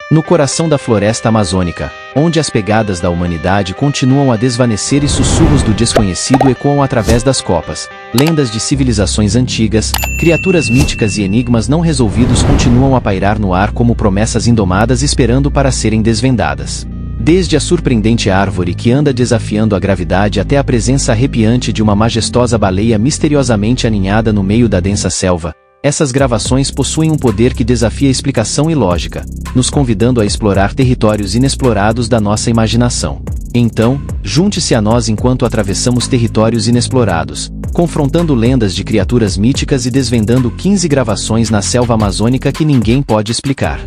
No coração da floresta amazônica, onde as pegadas da humanidade continuam a desvanecer e sussurros do desconhecido ecoam através das copas, lendas de civilizações antigas, criaturas míticas e enigmas não resolvidos continuam a pairar no ar como promessas indomadas esperando para serem desvendadas. Desde a surpreendente árvore que anda desafiando a gravidade até a presença arrepiante de uma majestosa baleia misteriosamente aninhada no meio da densa selva, essas gravações possuem um poder que desafia explicação e lógica, nos convidando a explorar territórios inexplorados da nossa imaginação. Então, junte-se a nós enquanto atravessamos territórios inexplorados, confrontando lendas de criaturas míticas e desvendando 15 gravações na selva amazônica que ninguém pode explicar.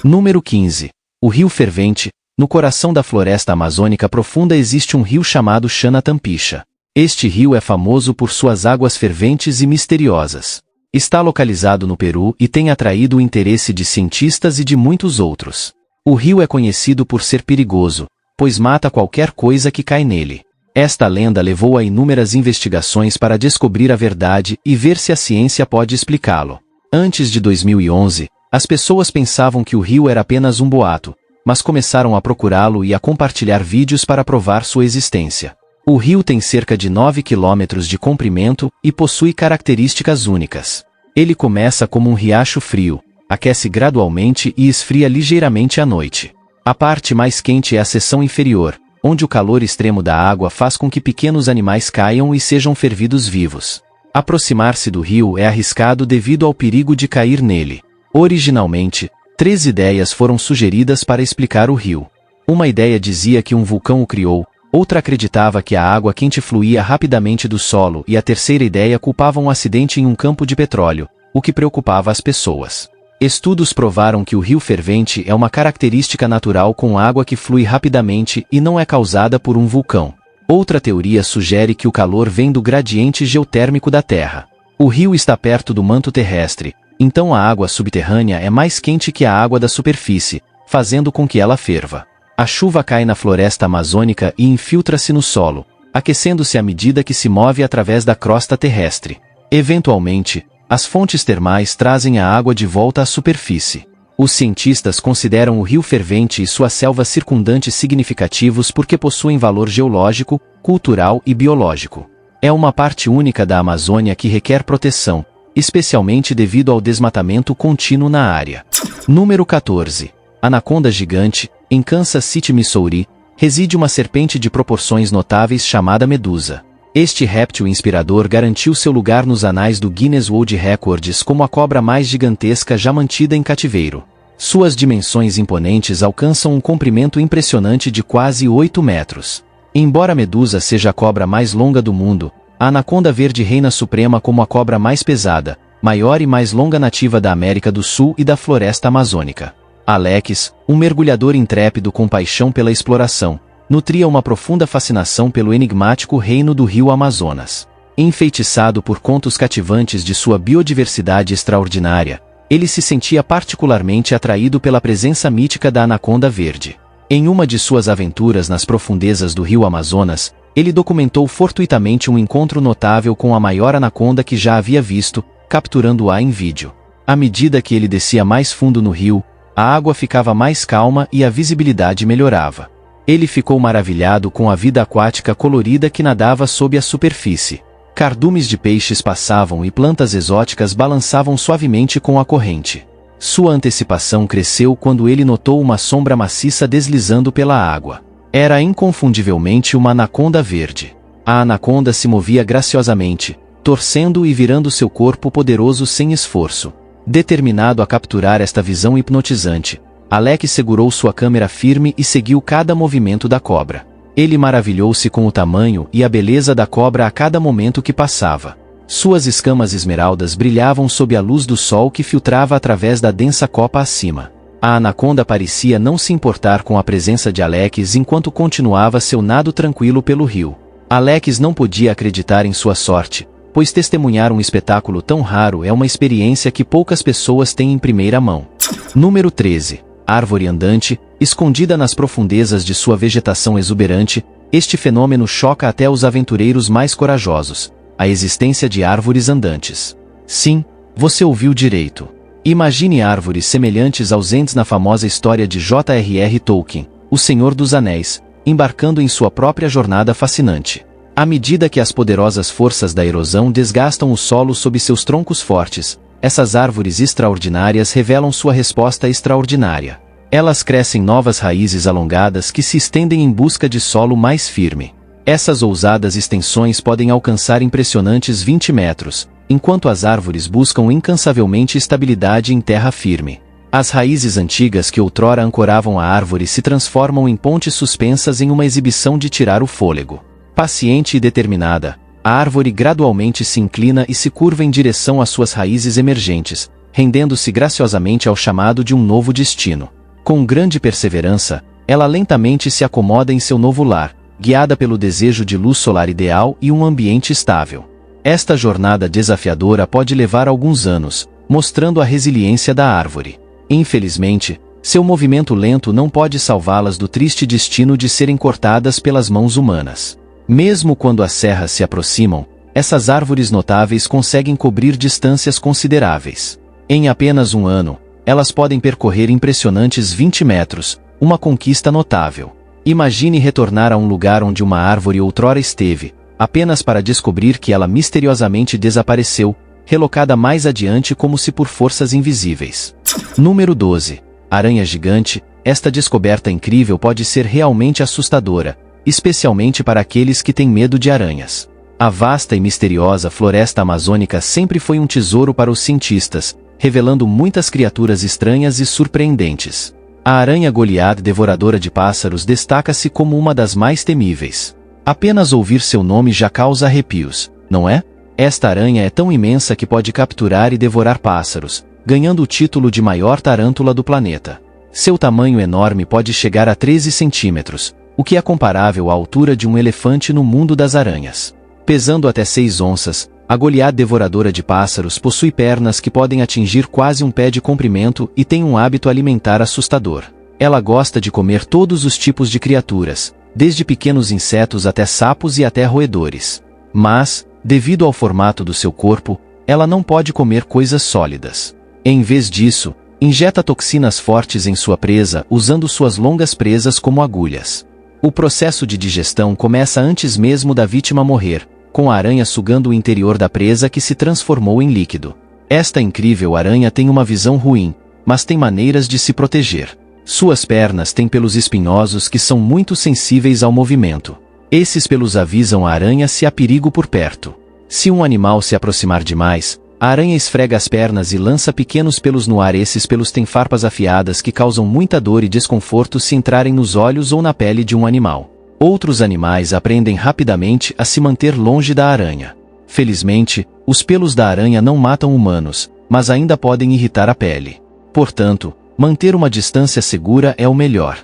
Número 15. O Rio Fervente. No coração da floresta amazônica profunda existe um rio chamado Xana-Tampixa. Este rio é famoso por suas águas ferventes e misteriosas. Está localizado no Peru e tem atraído o interesse de cientistas e de muitos outros. O rio é conhecido por ser perigoso, pois mata qualquer coisa que cai nele. Esta lenda levou a inúmeras investigações para descobrir a verdade e ver se a ciência pode explicá-lo. Antes de 2011, as pessoas pensavam que o rio era apenas um boato, mas começaram a procurá-lo e a compartilhar vídeos para provar sua existência. O rio tem cerca de 9 quilômetros de comprimento e possui características únicas. Ele começa como um riacho frio, aquece gradualmente e esfria ligeiramente à noite. A parte mais quente é a seção inferior, onde o calor extremo da água faz com que pequenos animais caiam e sejam fervidos vivos. Aproximar-se do rio é arriscado devido ao perigo de cair nele. Originalmente, 3 ideias foram sugeridas para explicar o rio. Uma ideia dizia que um vulcão o criou, outra acreditava que a água quente fluía rapidamente do solo e a terceira ideia culpava um acidente em um campo de petróleo, o que preocupava as pessoas. Estudos provaram que o rio fervente é uma característica natural com água que flui rapidamente e não é causada por um vulcão. Outra teoria sugere que o calor vem do gradiente geotérmico da Terra. O rio está perto do manto terrestre, então a água subterrânea é mais quente que a água da superfície, fazendo com que ela ferva. A chuva cai na floresta amazônica e infiltra-se no solo, aquecendo-se à medida que se move através da crosta terrestre. Eventualmente, as fontes termais trazem a água de volta à superfície. Os cientistas consideram o rio fervente e sua selva circundante significativos porque possuem valor geológico, cultural e biológico. É uma parte única da Amazônia que requer proteção, especialmente devido ao desmatamento contínuo na área. Número 14. Anaconda gigante. Em Kansas City, Missouri, reside uma serpente de proporções notáveis chamada Medusa. Este réptil inspirador garantiu seu lugar nos anais do Guinness World Records como a cobra mais gigantesca já mantida em cativeiro. Suas dimensões imponentes alcançam um comprimento impressionante de quase 8 metros. Embora a Medusa seja a cobra mais longa do mundo, a anaconda verde reina suprema como a cobra mais pesada, maior e mais longa nativa da América do Sul e da floresta amazônica. Alex, um mergulhador intrépido com paixão pela exploração, nutria uma profunda fascinação pelo enigmático reino do rio Amazonas. Enfeitiçado por contos cativantes de sua biodiversidade extraordinária, ele se sentia particularmente atraído pela presença mítica da anaconda verde. Em uma de suas aventuras nas profundezas do rio Amazonas, ele documentou fortuitamente um encontro notável com a maior anaconda que já havia visto, capturando-a em vídeo. À medida que ele descia mais fundo no rio, a água ficava mais calma e a visibilidade melhorava. Ele ficou maravilhado com a vida aquática colorida que nadava sob a superfície. Cardumes de peixes passavam e plantas exóticas balançavam suavemente com a corrente. Sua antecipação cresceu quando ele notou uma sombra maciça deslizando pela água. Era inconfundivelmente uma anaconda verde. A anaconda se movia graciosamente, torcendo e virando seu corpo poderoso sem esforço. Determinado a capturar esta visão hipnotizante, Alex segurou sua câmera firme e seguiu cada movimento da cobra. Ele maravilhou-se com o tamanho e a beleza da cobra a cada momento que passava. Suas escamas esmeraldas brilhavam sob a luz do sol que filtrava através da densa copa acima. A anaconda parecia não se importar com a presença de Alex enquanto continuava seu nado tranquilo pelo rio. Alex não podia acreditar em sua sorte, pois testemunhar um espetáculo tão raro é uma experiência que poucas pessoas têm em primeira mão. Número 13. Árvore andante. Escondida nas profundezas de sua vegetação exuberante, este fenômeno choca até os aventureiros mais corajosos, a existência de árvores andantes. Sim, Você ouviu direito. Imagine árvores semelhantes aos Ents na famosa história de J.R.R. Tolkien, O Senhor dos Anéis, embarcando em sua própria jornada fascinante. À medida que as poderosas forças da erosão desgastam o solo sob seus troncos fortes, essas árvores extraordinárias revelam sua resposta extraordinária. Elas crescem novas raízes alongadas que se estendem em busca de solo mais firme. Essas ousadas extensões podem alcançar impressionantes 20 metros, enquanto as árvores buscam incansavelmente estabilidade em terra firme. As raízes antigas que outrora ancoravam a árvore se transformam em pontes suspensas em uma exibição de tirar o fôlego. Paciente e determinada, a árvore gradualmente se inclina e se curva em direção às suas raízes emergentes, rendendo-se graciosamente ao chamado de um novo destino. Com grande perseverança, ela lentamente se acomoda em seu novo lar, guiada pelo desejo de luz solar ideal e um ambiente estável. Esta jornada desafiadora pode levar alguns anos, mostrando a resiliência da árvore. Infelizmente, seu movimento lento não pode salvá-las do triste destino de serem cortadas pelas mãos humanas. Mesmo quando as serras se aproximam, essas árvores notáveis conseguem cobrir distâncias consideráveis. Em apenas um ano, elas podem percorrer impressionantes 20 metros, uma conquista notável. Imagine retornar a um lugar onde uma árvore outrora esteve, apenas para descobrir que ela misteriosamente desapareceu, relocada mais adiante como se por forças invisíveis. Número 12. Aranha gigante. Esta descoberta incrível pode ser realmente assustadora, especialmente para aqueles que têm medo de aranhas. A vasta e misteriosa floresta amazônica sempre foi um tesouro para os cientistas, revelando muitas criaturas estranhas e surpreendentes. A aranha Goliad, devoradora de pássaros, destaca-se como uma das mais temíveis. Apenas ouvir seu nome já causa arrepios, não é? Esta aranha é tão imensa que pode capturar e devorar pássaros, ganhando o título de maior tarântula do planeta. Seu tamanho enorme pode chegar a 13 centímetros, o que é comparável à altura de um elefante no mundo das aranhas. Pesando até 6 onças, a Goliad devoradora de pássaros possui pernas que podem atingir quase um pé de comprimento e tem um hábito alimentar assustador. Ela gosta de comer todos os tipos de criaturas, desde pequenos insetos até sapos e até roedores. Mas, devido ao formato do seu corpo, ela não pode comer coisas sólidas. Em vez disso, injeta toxinas fortes em sua presa usando suas longas presas como agulhas. O processo de digestão começa antes mesmo da vítima morrer, com a aranha sugando o interior da presa que se transformou em líquido. Esta incrível aranha tem uma visão ruim, mas tem maneiras de se proteger. Suas pernas têm pelos espinhosos que são muito sensíveis ao movimento. Esses pelos avisam a aranha se há perigo por perto. Se um animal se aproximar demais, a aranha esfrega as pernas e lança pequenos pelos no ar. Esses pelos têm farpas afiadas que causam muita dor e desconforto se entrarem nos olhos ou na pele de um animal. Outros animais aprendem rapidamente a se manter longe da aranha. Felizmente, os pelos da aranha não matam humanos, mas ainda podem irritar a pele. Portanto, manter uma distância segura é o melhor.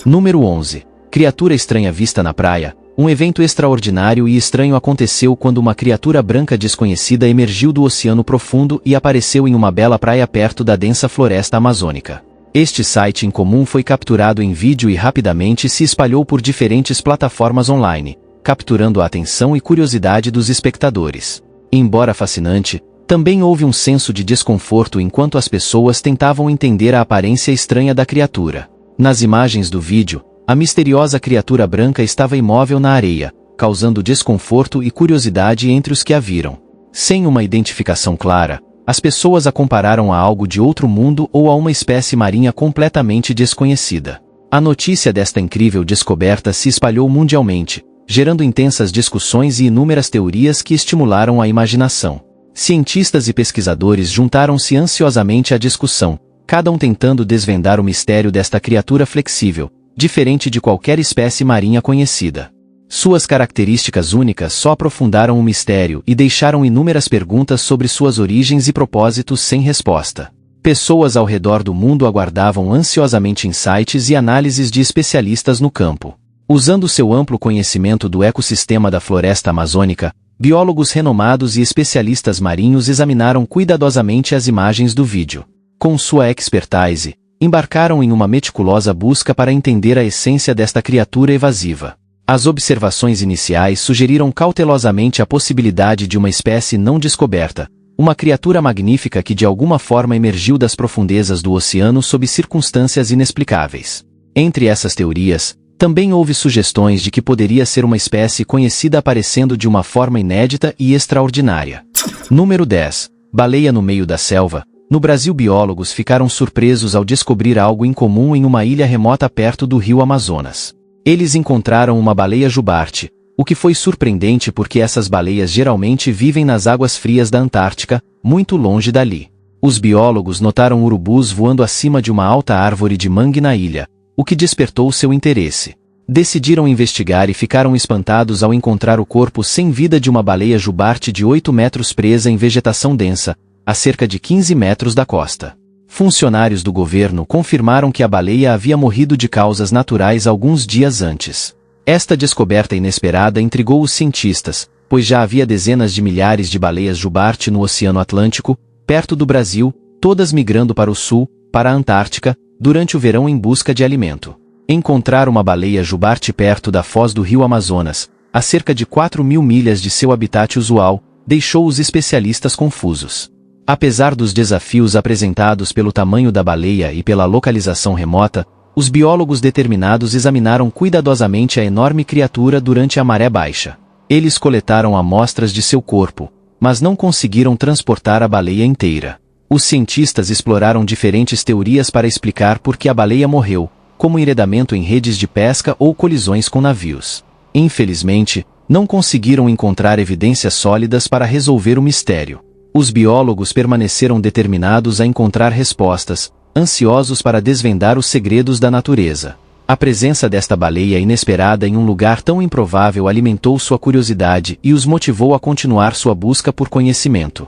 Número 11. Criatura estranha vista na praia. Um evento extraordinário e estranho aconteceu quando uma criatura branca desconhecida emergiu do oceano profundo e apareceu em uma bela praia perto da densa floresta amazônica. Este site incomum foi capturado em vídeo e rapidamente se espalhou por diferentes plataformas online, capturando a atenção e curiosidade dos espectadores. Embora fascinante, também houve um senso de desconforto enquanto as pessoas tentavam entender a aparência estranha da criatura. Nas imagens do vídeo, a misteriosa criatura branca estava imóvel na areia, causando desconforto e curiosidade entre os que a viram. Sem uma identificação clara, as pessoas a compararam a algo de outro mundo ou a uma espécie marinha completamente desconhecida. A notícia desta incrível descoberta se espalhou mundialmente, gerando intensas discussões e inúmeras teorias que estimularam a imaginação. Cientistas e pesquisadores juntaram-se ansiosamente à discussão, cada um tentando desvendar o mistério desta criatura flexível, diferente de qualquer espécie marinha conhecida. Suas características únicas só aprofundaram o mistério e deixaram inúmeras perguntas sobre suas origens e propósitos sem resposta. Pessoas ao redor do mundo aguardavam ansiosamente insights e análises de especialistas no campo. Usando seu amplo conhecimento do ecossistema da floresta amazônica, biólogos renomados e especialistas marinhos examinaram cuidadosamente as imagens do vídeo. Com sua expertise, embarcaram em uma meticulosa busca para entender a essência desta criatura evasiva. As observações iniciais sugeriram cautelosamente a possibilidade de uma espécie não descoberta, Uma criatura magnífica que de alguma forma emergiu das profundezas do oceano sob circunstâncias inexplicáveis. Entre essas teorias, também houve sugestões de que poderia ser uma espécie conhecida aparecendo de uma forma inédita e extraordinária. Número 10. Baleia no meio da selva. No Brasil, biólogos ficaram surpresos ao descobrir algo incomum em uma ilha remota perto do rio Amazonas. Eles encontraram uma baleia jubarte, o que foi surpreendente porque essas baleias geralmente vivem nas águas frias da Antártica, muito longe dali. Os biólogos notaram urubus voando acima de uma alta árvore de mangue na ilha, o que despertou seu interesse. Decidiram investigar e ficaram espantados ao encontrar o corpo sem vida de uma baleia jubarte de 8 metros presa em vegetação densa, a cerca de 15 metros da costa. Funcionários do governo confirmaram que a baleia havia morrido de causas naturais alguns dias antes. Esta descoberta inesperada intrigou os cientistas, pois já havia dezenas de milhares de baleias jubarte no Oceano Atlântico, perto do Brasil, todas migrando para o sul, para a Antártica, durante o verão em busca de alimento. Encontrar uma baleia jubarte perto da foz do rio Amazonas, a cerca de 4.000 milhas de seu habitat usual, deixou os especialistas confusos. Apesar dos desafios apresentados pelo tamanho da baleia e pela localização remota, os biólogos determinados examinaram cuidadosamente a enorme criatura durante a maré baixa. Eles coletaram amostras de seu corpo, mas não conseguiram transportar a baleia inteira. Os cientistas exploraram diferentes teorias para explicar por que a baleia morreu, como enredamento em redes de pesca ou colisões com navios. Infelizmente, não conseguiram encontrar evidências sólidas para resolver o mistério. Os biólogos permaneceram determinados a encontrar respostas, ansiosos para desvendar os segredos da natureza. A presença desta baleia inesperada em um lugar tão improvável alimentou sua curiosidade e os motivou a continuar sua busca por conhecimento.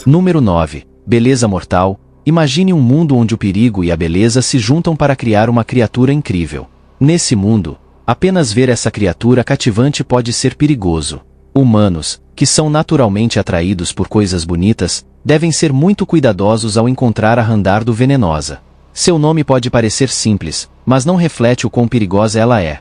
Número 9. Beleza mortal. Imagine um mundo onde o perigo e a beleza se juntam para criar uma criatura incrível. Nesse mundo, apenas ver essa criatura cativante pode ser perigoso. Humanos, que são naturalmente atraídos por coisas bonitas, devem ser muito cuidadosos ao encontrar a Randardo venenosa. Seu nome pode parecer simples, mas não reflete o quão perigosa ela é.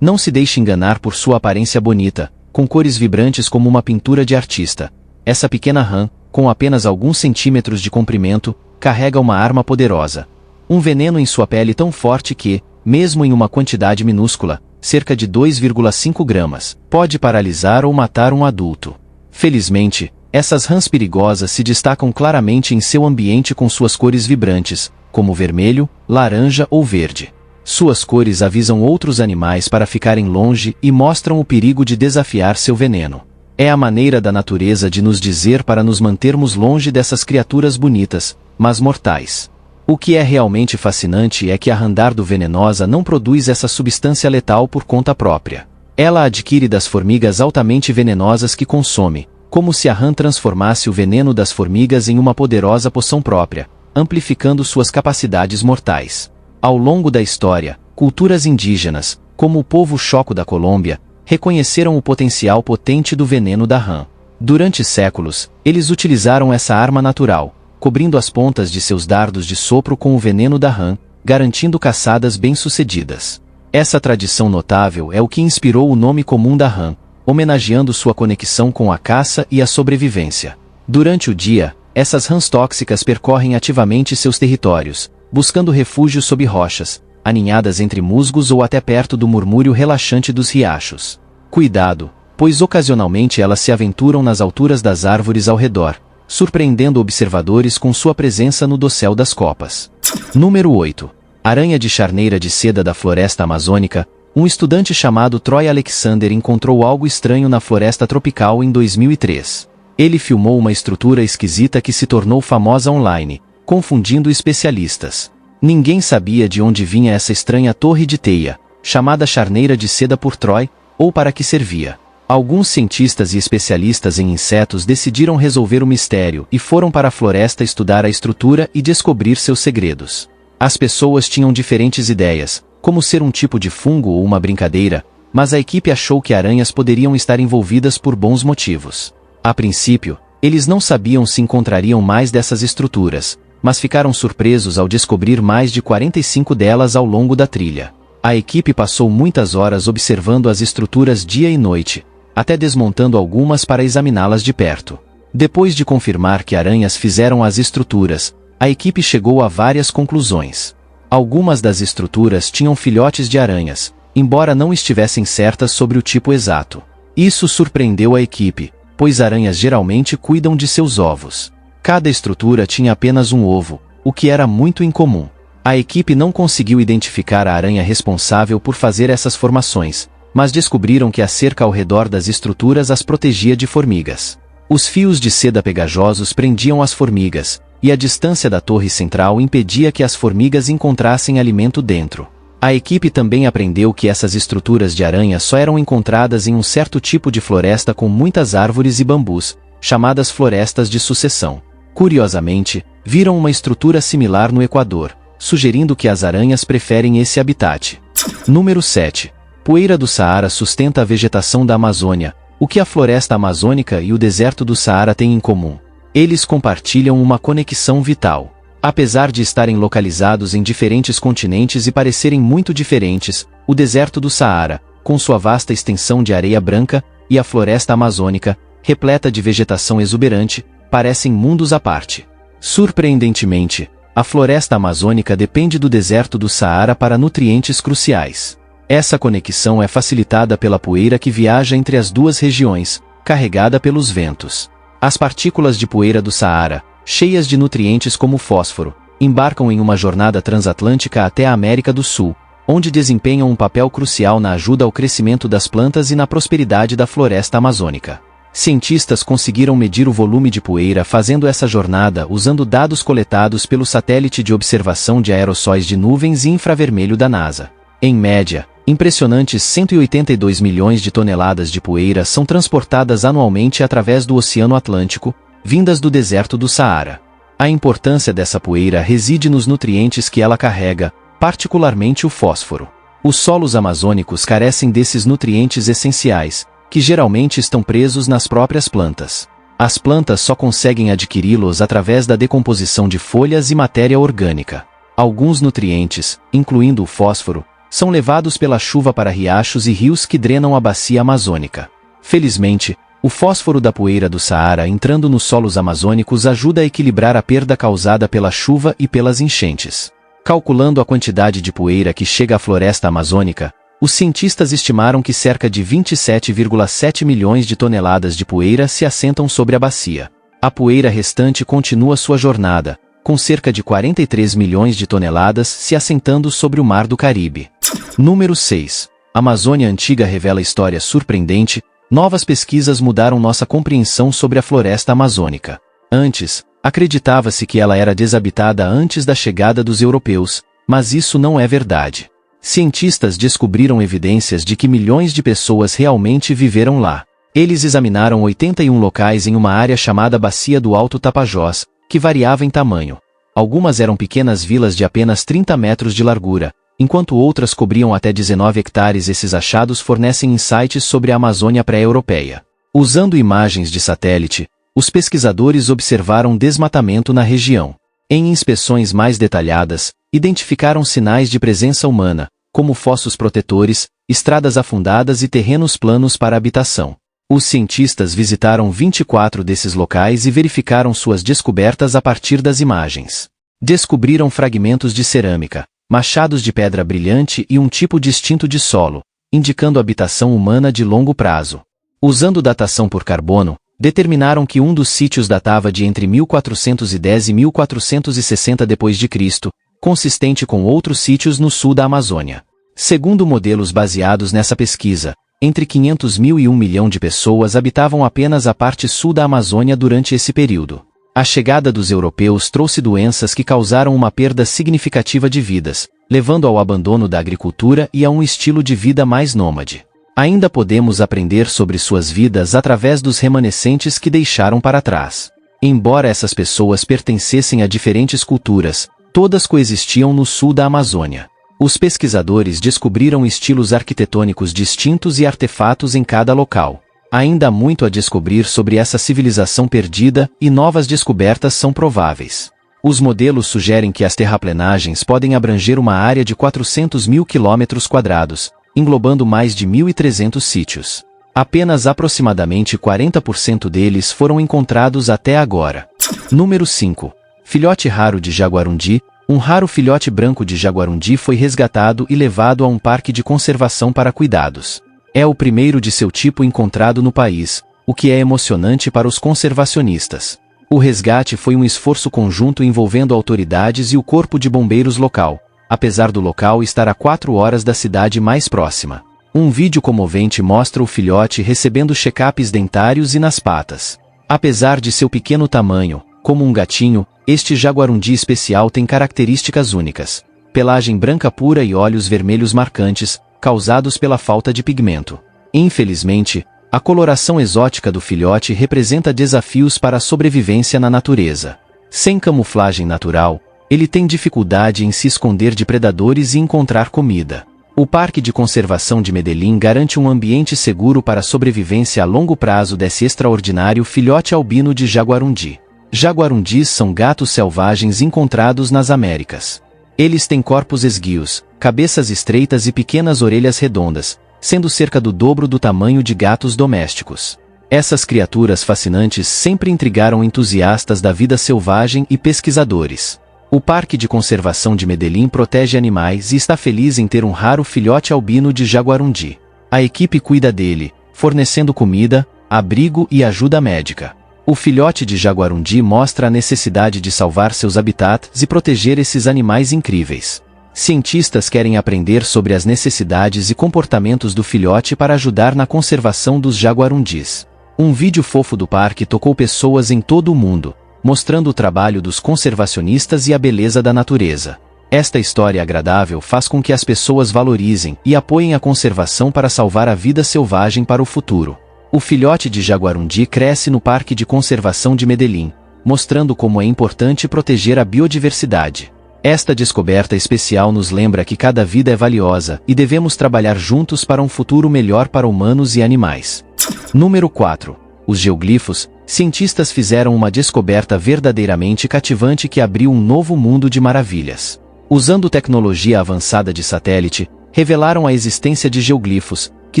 Não se deixe enganar por sua aparência bonita, com cores vibrantes como uma pintura de artista. Essa pequena rã, com apenas alguns centímetros de comprimento, carrega uma arma poderosa. Um veneno em sua pele tão forte que, mesmo em uma quantidade minúscula, cerca de 2,5 gramas, pode paralisar ou matar um adulto. Felizmente, essas rãs perigosas se destacam claramente em seu ambiente com suas cores vibrantes, como vermelho, laranja ou verde. Suas cores avisam outros animais para ficarem longe e mostram o perigo de desafiar seu veneno. É a maneira da natureza de nos dizer para nos mantermos longe dessas criaturas bonitas, mas mortais. O que é realmente fascinante é que a Randardo venenosa não produz essa substância letal por conta própria. Ela adquire das formigas altamente venenosas que consome, como se a rã transformasse o veneno das formigas em uma poderosa poção própria, amplificando suas capacidades mortais. Ao longo da história, culturas indígenas, como o povo Choco da Colômbia, reconheceram o potencial potente do veneno da rã. Durante séculos, eles utilizaram essa arma natural, cobrindo as pontas de seus dardos de sopro com o veneno da rã, garantindo caçadas bem-sucedidas. Essa tradição notável é o que inspirou o nome comum da rã, homenageando sua conexão com a caça e a sobrevivência. Durante o dia, essas rãs tóxicas percorrem ativamente seus territórios, buscando refúgio sob rochas, aninhadas entre musgos ou até perto do murmúrio relaxante dos riachos. Cuidado, pois ocasionalmente elas se aventuram nas alturas das árvores ao redor, surpreendendo observadores com sua presença no dossel das copas. Número 8. Aranha de charneira de seda da floresta amazônica. Um estudante chamado Troy Alexander encontrou algo estranho na floresta tropical em 2003. Ele filmou uma estrutura esquisita que se tornou famosa online, confundindo especialistas. Ninguém sabia de onde vinha essa estranha torre de teia, chamada charneira de seda por Troy, ou para que servia. Alguns cientistas e especialistas em insetos decidiram resolver o mistério e foram para a floresta estudar a estrutura e descobrir seus segredos. As pessoas tinham diferentes ideias, como ser um tipo de fungo ou uma brincadeira, mas a equipe achou que aranhas poderiam estar envolvidas por bons motivos. A princípio, eles não sabiam se encontrariam mais dessas estruturas, mas ficaram surpresos ao descobrir mais de 45 delas ao longo da trilha. A equipe passou muitas horas observando as estruturas dia e noite, até desmontando algumas para examiná-las de perto. Depois de confirmar que aranhas fizeram as estruturas, a equipe chegou a várias conclusões. Algumas das estruturas tinham filhotes de aranhas, embora não estivessem certas sobre o tipo exato. Isso surpreendeu a equipe, pois aranhas geralmente cuidam de seus ovos. Cada estrutura tinha apenas um ovo, o que era muito incomum. A equipe não conseguiu identificar a aranha responsável por fazer essas formações, mas descobriram que a cerca ao redor das estruturas as protegia de formigas. Os fios de seda pegajosos prendiam as formigas, e a distância da torre central impedia que as formigas encontrassem alimento dentro. A equipe também aprendeu que essas estruturas de aranha só eram encontradas em um certo tipo de floresta com muitas árvores e bambus, chamadas florestas de sucessão. Curiosamente, viram uma estrutura similar no Equador, sugerindo que as aranhas preferem esse habitat. Número 7. Poeira do Saara sustenta a vegetação da Amazônia. O que a floresta amazônica e o deserto do Saara têm em comum? Eles compartilham uma conexão vital. Apesar de estarem localizados em diferentes continentes e parecerem muito diferentes, o deserto do Saara, com sua vasta extensão de areia branca, e a floresta amazônica, repleta de vegetação exuberante, parecem mundos à parte. Surpreendentemente, a floresta amazônica depende do deserto do Saara para nutrientes cruciais. Essa conexão é facilitada pela poeira que viaja entre as duas regiões, carregada pelos ventos. As partículas de poeira do Saara, cheias de nutrientes como fósforo, embarcam em uma jornada transatlântica até a América do Sul, onde desempenham um papel crucial na ajuda ao crescimento das plantas e na prosperidade da floresta amazônica. Cientistas conseguiram medir o volume de poeira fazendo essa jornada usando dados coletados pelo satélite de observação de aerossóis de nuvens e infravermelho da NASA. Em média, impressionantes 182 milhões de toneladas de poeira são transportadas anualmente através do Oceano Atlântico, vindas do deserto do Saara. A importância dessa poeira reside nos nutrientes que ela carrega, particularmente o fósforo. Os solos amazônicos carecem desses nutrientes essenciais, que geralmente estão presos nas próprias plantas. As plantas só conseguem adquiri-los através da decomposição de folhas e matéria orgânica. Alguns nutrientes, incluindo o fósforo, são levados pela chuva para riachos e rios que drenam a bacia amazônica. Felizmente, o fósforo da poeira do Saara entrando nos solos amazônicos ajuda a equilibrar a perda causada pela chuva e pelas enchentes. Calculando a quantidade de poeira que chega à floresta amazônica, os cientistas estimaram que cerca de 27,7 milhões de toneladas de poeira se assentam sobre a bacia. A poeira restante continua sua jornada, com cerca de 43 milhões de toneladas se assentando sobre o Mar do Caribe. Número 6. Amazônia Antiga revela história surpreendente. Novas pesquisas mudaram nossa compreensão sobre a floresta amazônica. Antes, acreditava-se que ela era desabitada antes da chegada dos europeus, mas isso não é verdade. Cientistas descobriram evidências de que milhões de pessoas realmente viveram lá. Eles examinaram 81 locais em uma área chamada Bacia do Alto Tapajós, que variava em tamanho. Algumas eram pequenas vilas de apenas 30 metros de largura, enquanto outras cobriam até 19 hectares. Esses achados fornecem insights sobre a Amazônia pré-europeia. Usando imagens de satélite, os pesquisadores observaram desmatamento na região. Em inspeções mais detalhadas, identificaram sinais de presença humana, como fossos protetores, estradas afundadas e terrenos planos para habitação. Os cientistas visitaram 24 desses locais e verificaram suas descobertas a partir das imagens. Descobriram fragmentos de cerâmica, machados de pedra brilhante e um tipo distinto de solo, indicando habitação humana de longo prazo. Usando datação por carbono, determinaram que um dos sítios datava de entre 1410 e 1460 d.C., consistente com outros sítios no sul da Amazônia. Segundo modelos baseados nessa pesquisa, entre 500 mil e 1 milhão de pessoas habitavam apenas a parte sul da Amazônia durante esse período. A chegada dos europeus trouxe doenças que causaram uma perda significativa de vidas, levando ao abandono da agricultura e a um estilo de vida mais nômade. Ainda podemos aprender sobre suas vidas através dos remanescentes que deixaram para trás. Embora essas pessoas pertencessem a diferentes culturas, todas coexistiam no sul da Amazônia. Os pesquisadores descobriram estilos arquitetônicos distintos e artefatos em cada local. Ainda há muito a descobrir sobre essa civilização perdida e novas descobertas são prováveis. Os modelos sugerem que as terraplenagens podem abranger uma área de 400 mil quilômetros quadrados, englobando mais de 1.300 sítios. Apenas aproximadamente 40% deles foram encontrados até agora. Número 5. Filhote raro de jaguarundi. Um raro filhote branco de jaguarundi foi resgatado e levado a um parque de conservação para cuidados. É o primeiro de seu tipo encontrado no país, o que é emocionante para os conservacionistas. O resgate foi um esforço conjunto envolvendo autoridades e o corpo de bombeiros local, apesar do local estar a 4 horas da cidade mais próxima. Um vídeo comovente mostra o filhote recebendo check-ups dentários e nas patas. Apesar de seu pequeno tamanho, como um gatinho, este jaguarundi especial tem características únicas. Pelagem branca pura e olhos vermelhos marcantes, causados pela falta de pigmento. Infelizmente, a coloração exótica do filhote representa desafios para a sobrevivência na natureza. Sem camuflagem natural, ele tem dificuldade em se esconder de predadores e encontrar comida. O Parque de Conservação de Medellín garante um ambiente seguro para a sobrevivência a longo prazo desse extraordinário filhote albino de jaguarundi. Jaguarundis são gatos selvagens encontrados nas Américas. Eles têm corpos esguios, cabeças estreitas e pequenas orelhas redondas, sendo cerca do dobro do tamanho de gatos domésticos. Essas criaturas fascinantes sempre intrigaram entusiastas da vida selvagem e pesquisadores. O Parque de Conservação de Medellín protege animais e está feliz em ter um raro filhote albino de jaguarundi. A equipe cuida dele, fornecendo comida, abrigo e ajuda médica. O filhote de jaguarundi mostra a necessidade de salvar seus habitats e proteger esses animais incríveis. Cientistas querem aprender sobre as necessidades e comportamentos do filhote para ajudar na conservação dos jaguarundis. Um vídeo fofo do parque tocou pessoas em todo o mundo, mostrando o trabalho dos conservacionistas e a beleza da natureza. Esta história agradável faz com que as pessoas valorizem e apoiem a conservação para salvar a vida selvagem para o futuro. O filhote de jaguarundi cresce no Parque de Conservação de Medellín, mostrando como é importante proteger a biodiversidade. Esta descoberta especial nos lembra que cada vida é valiosa e devemos trabalhar juntos para um futuro melhor para humanos e animais. Número 4. Os geoglifos. Cientistas fizeram uma descoberta verdadeiramente cativante que abriu um novo mundo de maravilhas. Usando tecnologia avançada de satélite, revelaram a existência de geoglifos, que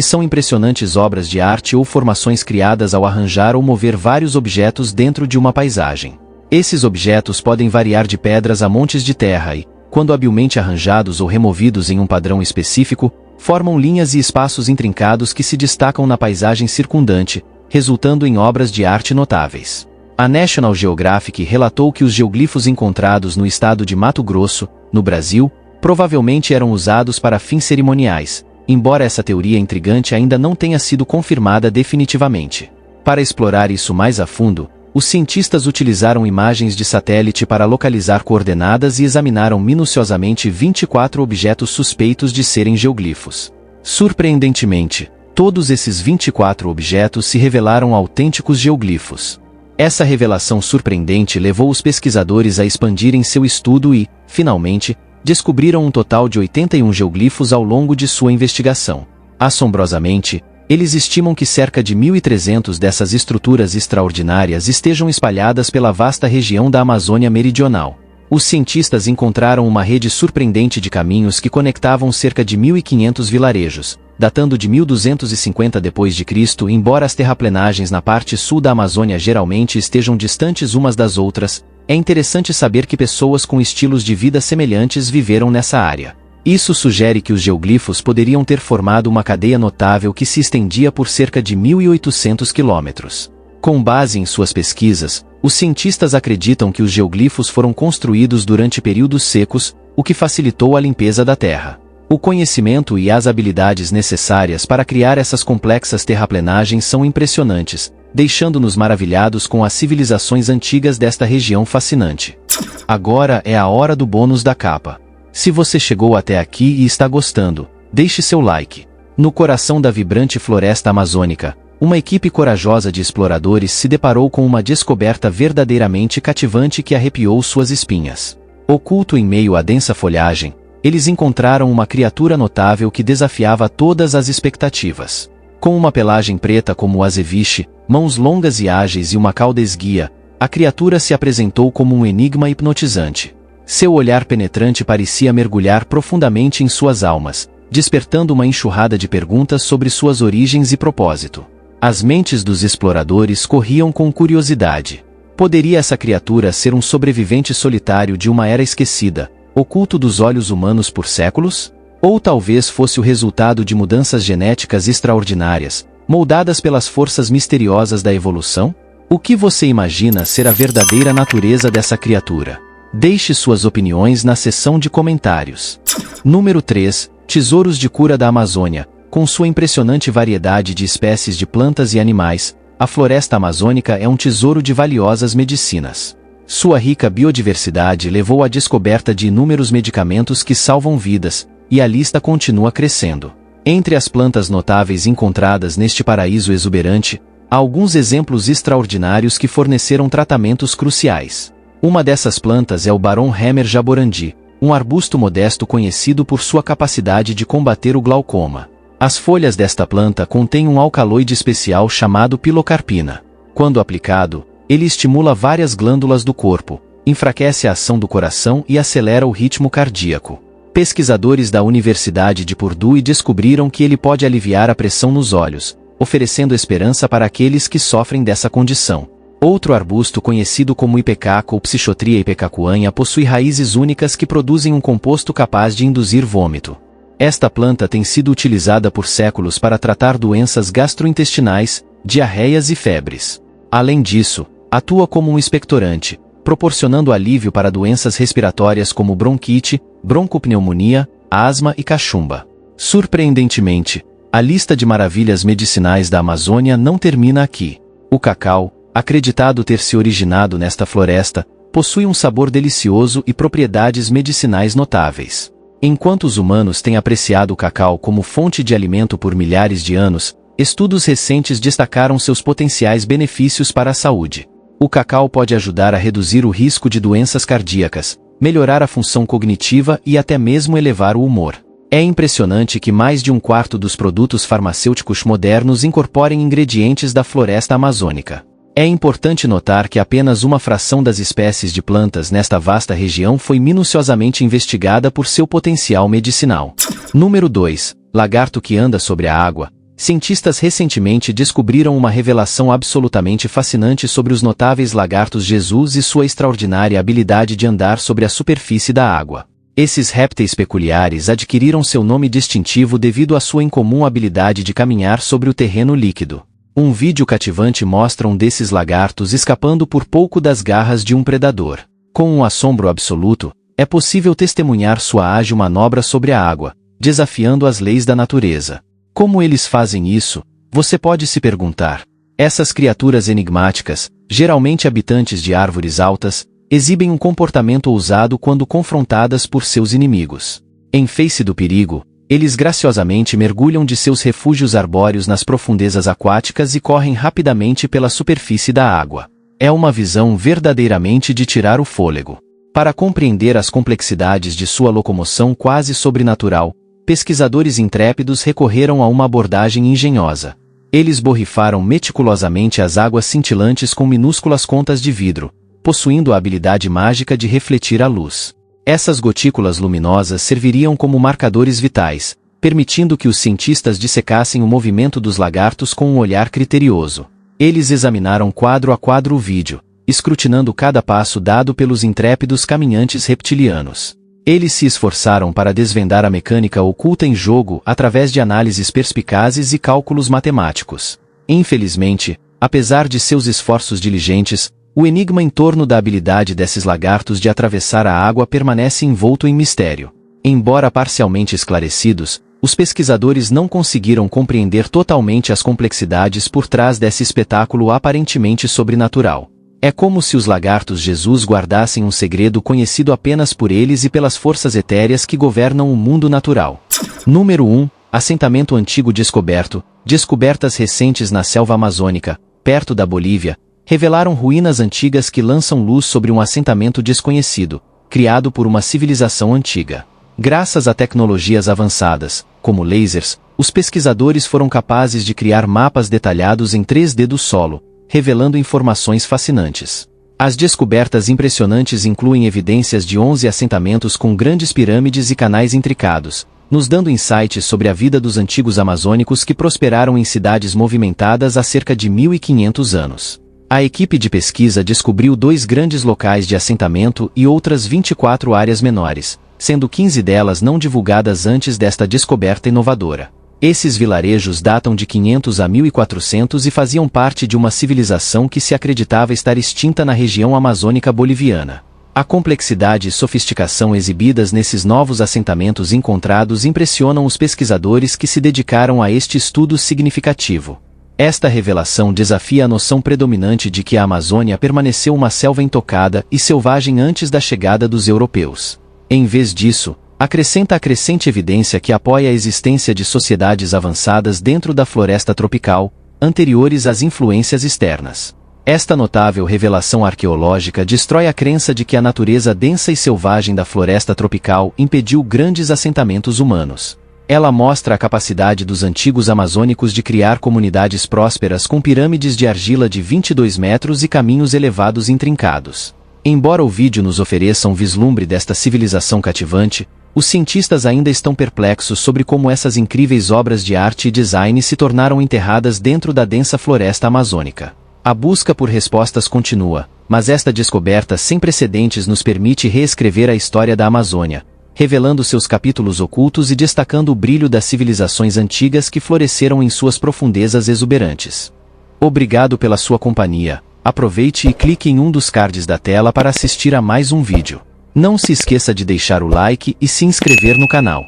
são impressionantes obras de arte ou formações criadas ao arranjar ou mover vários objetos dentro de uma paisagem. Esses objetos podem variar de pedras a montes de terra e, quando habilmente arranjados ou removidos em um padrão específico, formam linhas e espaços intrincados que se destacam na paisagem circundante, resultando em obras de arte notáveis. A National Geographic relatou que os geoglifos encontrados no estado de Mato Grosso, no Brasil, provavelmente eram usados para fins cerimoniais, embora essa teoria intrigante ainda não tenha sido confirmada definitivamente. Para explorar isso mais a fundo, os cientistas utilizaram imagens de satélite para localizar coordenadas e examinaram minuciosamente 24 objetos suspeitos de serem geoglifos. Surpreendentemente, todos esses 24 objetos se revelaram autênticos geoglifos. Essa revelação surpreendente levou os pesquisadores a expandirem seu estudo e, finalmente, descobriram um total de 81 geoglifos ao longo de sua investigação. Assombrosamente, eles estimam que cerca de 1.300 dessas estruturas extraordinárias estejam espalhadas pela vasta região da Amazônia Meridional. Os cientistas encontraram uma rede surpreendente de caminhos que conectavam cerca de 1.500 vilarejos, datando de 1250 d.C., embora as terraplenagens na parte sul da Amazônia geralmente estejam distantes umas das outras, é interessante saber que pessoas com estilos de vida semelhantes viveram nessa área. Isso sugere que os geoglifos poderiam ter formado uma cadeia notável que se estendia por cerca de 1.800 quilômetros. Com base em suas pesquisas, os cientistas acreditam que os geoglifos foram construídos durante períodos secos, o que facilitou a limpeza da Terra. O conhecimento e as habilidades necessárias para criar essas complexas terraplenagens são impressionantes, deixando-nos maravilhados com as civilizações antigas desta região fascinante. Agora é a hora do bônus da capa. Se você chegou até aqui e está gostando, deixe seu like. No coração da vibrante floresta amazônica, uma equipe corajosa de exploradores se deparou com uma descoberta verdadeiramente cativante que arrepiou suas espinhas. Oculto em meio à densa folhagem, eles encontraram uma criatura notável que desafiava todas as expectativas. Com uma pelagem preta como o azeviche, mãos longas e ágeis e uma cauda esguia, a criatura se apresentou como um enigma hipnotizante. Seu olhar penetrante parecia mergulhar profundamente em suas almas, despertando uma enxurrada de perguntas sobre suas origens e propósito. As mentes dos exploradores corriam com curiosidade. Poderia essa criatura ser um sobrevivente solitário de uma era esquecida, oculto dos olhos humanos por séculos? Ou talvez fosse o resultado de mudanças genéticas extraordinárias, moldadas pelas forças misteriosas da evolução? O que você imagina ser a verdadeira natureza dessa criatura? Deixe suas opiniões na seção de comentários. Número 3. Tesouros de cura da Amazônia. Com sua impressionante variedade de espécies de plantas e animais, a floresta amazônica é um tesouro de valiosas medicinas. Sua rica biodiversidade levou à descoberta de inúmeros medicamentos que salvam vidas, e a lista continua crescendo. Entre as plantas notáveis encontradas neste paraíso exuberante, há alguns exemplos extraordinários que forneceram tratamentos cruciais. Uma dessas plantas é o Barão Hammer jaborandi, um arbusto modesto conhecido por sua capacidade de combater o glaucoma. As folhas desta planta contêm um alcaloide especial chamado pilocarpina. Quando aplicado, ele estimula várias glândulas do corpo, enfraquece a ação do coração e acelera o ritmo cardíaco. Pesquisadores da Universidade de Purdue descobriram que ele pode aliviar a pressão nos olhos, oferecendo esperança para aqueles que sofrem dessa condição. Outro arbusto conhecido como Ipecaca ou Psychotria ipecacuanha possui raízes únicas que produzem um composto capaz de induzir vômito. Esta planta tem sido utilizada por séculos para tratar doenças gastrointestinais, diarreias e febres. Além disso, atua como um expectorante, proporcionando alívio para doenças respiratórias como bronquite, broncopneumonia, asma e cachumba. Surpreendentemente, a lista de maravilhas medicinais da Amazônia não termina aqui. O cacau, acreditado ter se originado nesta floresta, possui um sabor delicioso e propriedades medicinais notáveis. Enquanto os humanos têm apreciado o cacau como fonte de alimento por milhares de anos, estudos recentes destacaram seus potenciais benefícios para a saúde. O cacau pode ajudar a reduzir o risco de doenças cardíacas, melhorar a função cognitiva e até mesmo elevar o humor. É impressionante que mais de um quarto dos produtos farmacêuticos modernos incorporem ingredientes da floresta amazônica. É importante notar que apenas uma fração das espécies de plantas nesta vasta região foi minuciosamente investigada por seu potencial medicinal. Número 2. Lagarto que anda sobre a água. Cientistas recentemente descobriram uma revelação absolutamente fascinante sobre os notáveis lagartos Jesus e sua extraordinária habilidade de andar sobre a superfície da água. Esses répteis peculiares adquiriram seu nome distintivo devido à sua incomum habilidade de caminhar sobre o terreno líquido. Um vídeo cativante mostra um desses lagartos escapando por pouco das garras de um predador. Com um assombro absoluto, é possível testemunhar sua ágil manobra sobre a água, desafiando as leis da natureza. Como eles fazem isso? Você pode se perguntar. Essas criaturas enigmáticas, geralmente habitantes de árvores altas, exibem um comportamento ousado quando confrontadas por seus inimigos. Em face do perigo, eles graciosamente mergulham de seus refúgios arbóreos nas profundezas aquáticas e correm rapidamente pela superfície da água. É uma visão verdadeiramente de tirar o fôlego. Para compreender as complexidades de sua locomoção quase sobrenatural, pesquisadores intrépidos recorreram a uma abordagem engenhosa. Eles borrifaram meticulosamente as águas cintilantes com minúsculas contas de vidro, possuindo a habilidade mágica de refletir a luz. Essas gotículas luminosas serviriam como marcadores vitais, permitindo que os cientistas dissecassem o movimento dos lagartos com um olhar criterioso. Eles examinaram quadro a quadro o vídeo, escrutinando cada passo dado pelos intrépidos caminhantes reptilianos. Eles se esforçaram para desvendar a mecânica oculta em jogo através de análises perspicazes e cálculos matemáticos. Infelizmente, apesar de seus esforços diligentes, o enigma em torno da habilidade desses lagartos de atravessar a água permanece envolto em mistério. Embora parcialmente esclarecidos, os pesquisadores não conseguiram compreender totalmente as complexidades por trás desse espetáculo aparentemente sobrenatural. É como se os lagartos Jesus guardassem um segredo conhecido apenas por eles e pelas forças etéreas que governam o mundo natural. Número 1. Assentamento antigo descoberto. Descobertas recentes na selva amazônica, perto da Bolívia, revelaram ruínas antigas que lançam luz sobre um assentamento desconhecido, criado por uma civilização antiga. Graças a tecnologias avançadas, como lasers, os pesquisadores foram capazes de criar mapas detalhados em 3D do solo, revelando informações fascinantes. As descobertas impressionantes incluem evidências de 11 assentamentos com grandes pirâmides e canais intricados, nos dando insights sobre a vida dos antigos amazônicos que prosperaram em cidades movimentadas há cerca de 1.500 anos. A equipe de pesquisa descobriu 2 grandes locais de assentamento e outras 24 áreas menores, sendo 15 delas não divulgadas antes desta descoberta inovadora. Esses vilarejos datam de 500 a 1400 e faziam parte de uma civilização que se acreditava estar extinta na região amazônica boliviana. A complexidade e sofisticação exibidas nesses novos assentamentos encontrados impressionam os pesquisadores que se dedicaram a este estudo significativo. Esta revelação desafia a noção predominante de que a Amazônia permaneceu uma selva intocada e selvagem antes da chegada dos europeus. Em vez disso, acrescenta a crescente evidência que apoia a existência de sociedades avançadas dentro da floresta tropical, anteriores às influências externas. Esta notável revelação arqueológica destrói a crença de que a natureza densa e selvagem da floresta tropical impediu grandes assentamentos humanos. Ela mostra a capacidade dos antigos amazônicos de criar comunidades prósperas com pirâmides de argila de 22 metros e caminhos elevados intrincados. Embora o vídeo nos ofereça um vislumbre desta civilização cativante, os cientistas ainda estão perplexos sobre como essas incríveis obras de arte e design se tornaram enterradas dentro da densa floresta amazônica. A busca por respostas continua, mas esta descoberta sem precedentes nos permite reescrever a história da Amazônia, revelando seus capítulos ocultos e destacando o brilho das civilizações antigas que floresceram em suas profundezas exuberantes. Obrigado pela sua companhia. Aproveite e clique em um dos cards da tela para assistir a mais um vídeo. Não se esqueça de deixar o like e se inscrever no canal.